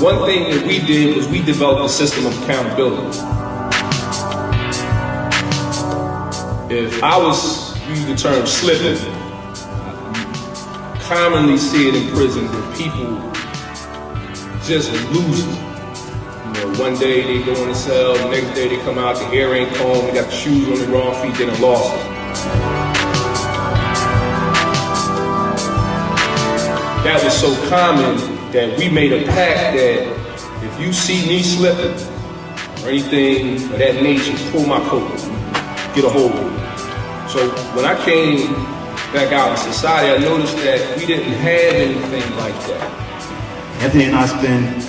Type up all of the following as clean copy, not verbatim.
one thing that we did was we developed a system of accountability. If I was using the term slipping, I commonly see it in prison that people just lose it. One day they go in the cell, the next day they come out, the hair ain't combed, they got the shoes on the wrong feet, they done lost it. That was so common that we made a pact that if you see me slipping or anything of that nature, pull my coat, get a hold of it. So when I came back out in society, I noticed that we didn't have anything like that. Anthony and I spend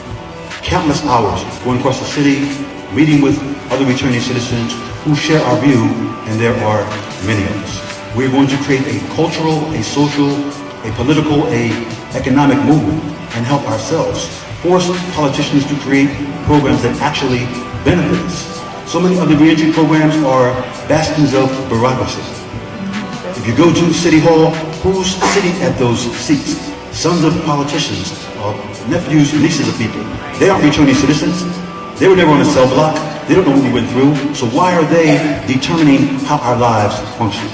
countless hours going across the city, meeting with other returning citizens who share our view, and there are many of us. We're going to create a cultural, a social, a political, a economic movement and help ourselves, force politicians to create programs that actually benefit us. So many other reentry programs are bastions of bureaucracy. If you go to City Hall, who's sitting at those seats? Sons of politicians, nephews, nieces of people. They aren't returning citizens. They were never on a cell block. They don't know what we went through. So why are they determining how our lives function?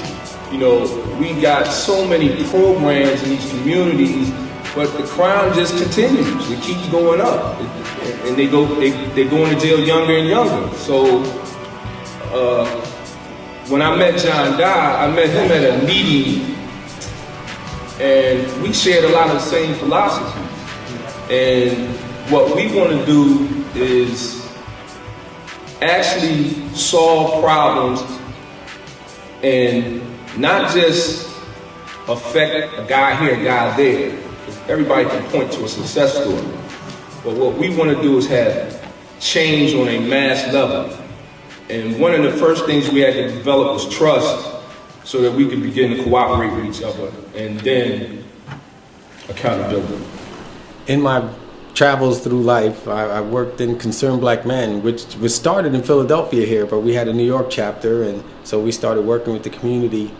You know, we got so many programs in these communities, but the crime just continues. It keeps going up, and they go into jail younger and younger. So when I met John Dye, I met him at a meeting, and we shared a lot of the same philosophies. And what we want to do is actually solve problems and not just affect a guy here, a guy there. Everybody can point to a success story. But what we want to do is have change on a mass level. And one of the first things we had to develop was trust so that we could begin to cooperate with each other, and then accountability. In my travels through life, I worked in Concerned Black Men, which was started in Philadelphia here, but we had a New York chapter, and so we started working with the community.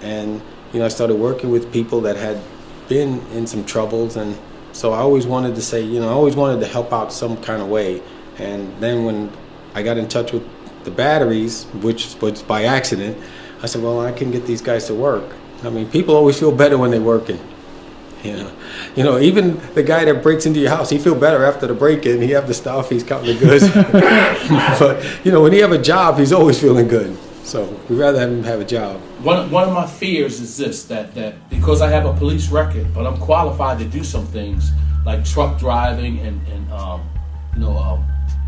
And I started working with people that had been in some troubles, and so I always wanted to say, I always wanted to help out some kind of way. And then when I got in touch with the batteries, which was by accident, I said, well, I can get these guys to work. I mean, people always feel better when they're working. Even the guy that breaks into your house, he feel better after the break-in. He have the stuff, he's counting the goods. But when he have a job, he's always feeling good. So we'd rather have him have a job. One of my fears is this, that because I have a police record, but I'm qualified to do some things like truck driving and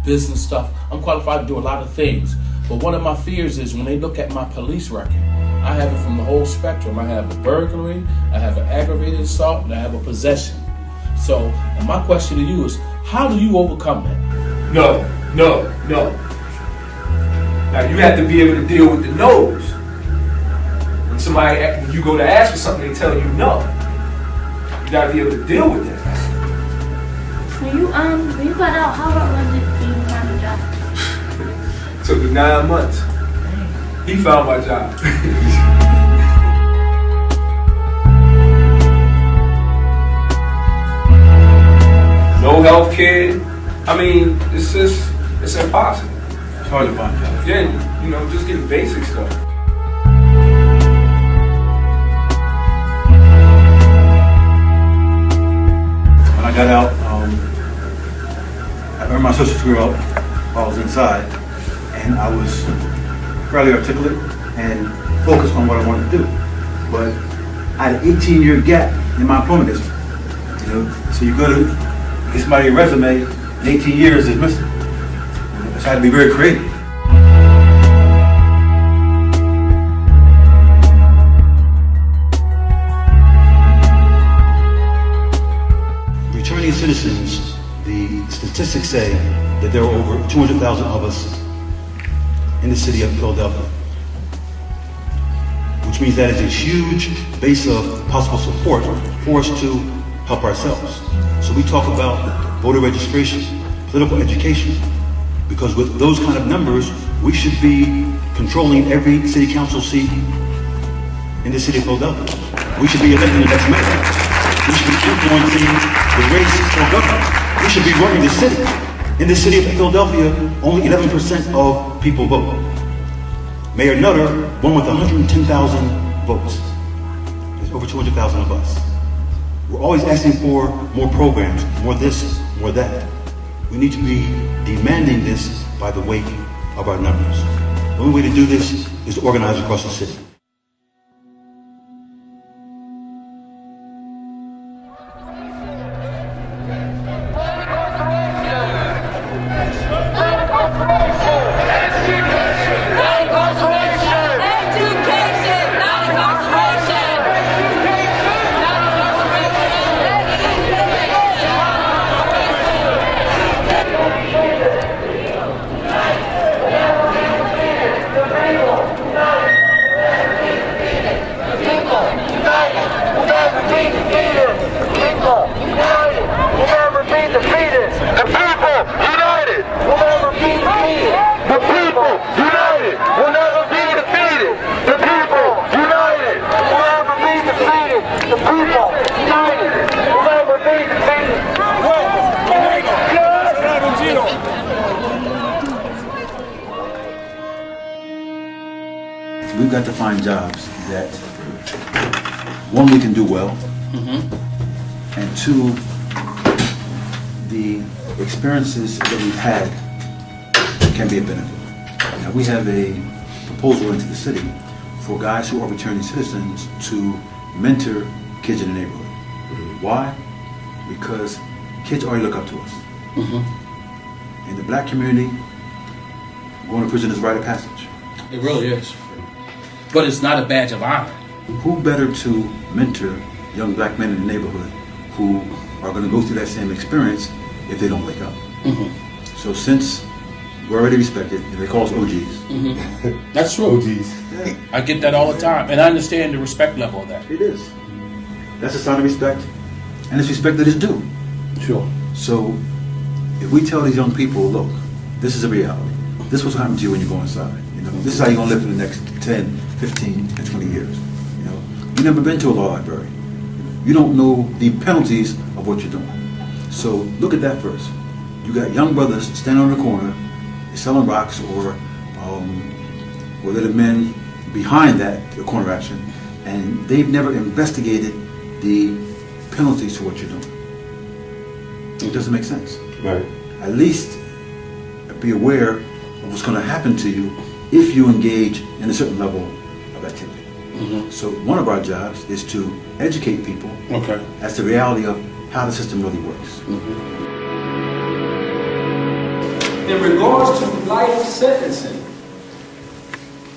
business stuff. I'm qualified to do a lot of things. But one of my fears is when they look at my police record, I have it from the whole spectrum. I have a burglary, I have an aggravated assault, and I have a possession. So, and my question to you is, how do you overcome that? No. Now you have to be able to deal with the no's. When you go to ask for something, they tell you no. You got to be able to deal with that. When you got out, how long was it for you to find a job? It took me 9 months. He found my job. No health care. I mean, it's impossible. It's hard to find jobs. Yeah, just getting basic stuff. When I got out, I earned my social security while I was inside, and I was fairly articulate and focused on what I wanted to do. But I had an 18-year gap in my employment history. So you go to get somebody a resume, and 18 years is missing. So I had to be very creative. Returning citizens, the statistics say that there are over 200,000 of us in the city of Philadelphia, which means that is a huge base of possible support for us to help ourselves. So we talk about voter registration, political education, because with those kind of numbers, we should be controlling every city council seat in the city of Philadelphia. We should be electing the next mayor. We should be influencing the race for government. We should be running the city. In the city of Philadelphia, only 11% of people vote. Mayor Nutter won with 110,000 votes. There's over 200,000 of us. We're always asking for more programs, more this, more that. We need to be demanding this by the weight of our numbers. The only way to do this is to organize across the city. We've got to find jobs that, one, we can do well, and two, the experiences that we've had can be a benefit. Now, we have a proposal into the city for guys who are returning citizens to mentor kids in the neighborhood. Why? Because kids already look up to us. In the black community, going to prison is a rite of passage. It really is. But it's not a badge of honor. Who better to mentor young black men in the neighborhood who are going to go through that same experience if they don't wake up? So since we're already respected, they call us OGs. That's true. Yeah. I get that all the time, and I understand the respect level of that. It is. That's a sign of respect, and it's respect that is due. Sure. So if we tell these young people, look, this is a reality. This is what's happening to you when you go inside. You know, this is how you're going to live for the next 10, 15, and 20 years. You know, you've never been to a law library. You don't know the penalties of what you're doing. So look at that first. You got young brothers standing on the corner, selling rocks, or they're the men behind that, the corner action, and they've never investigated the penalties to what you're doing. It doesn't make sense. Right. At least be aware of what's going to happen to you if you engage in a certain level of activity. So one of our jobs is to educate people as to the reality of how the system really works. In regards to life sentencing,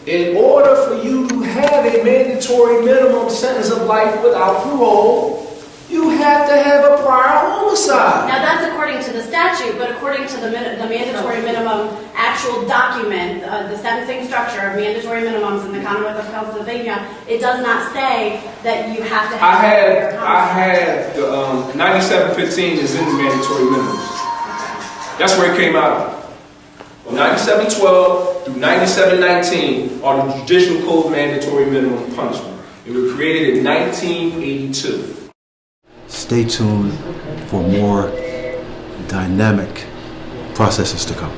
in order for you to have a mandatory minimum sentence of life without parole, you have to have a prior homicide. Now that's according to the statute, but according to the mandatory minimum actual document, the sentencing structure of mandatory minimums in the Commonwealth of Pennsylvania, it does not say that you have to have I had the 9715 is in the mandatory minimums. That's where it came out of. 9712 through 9719 are the Judicial Code mandatory minimum punishment. It was created in 1982. Stay tuned for more dynamic processes to come.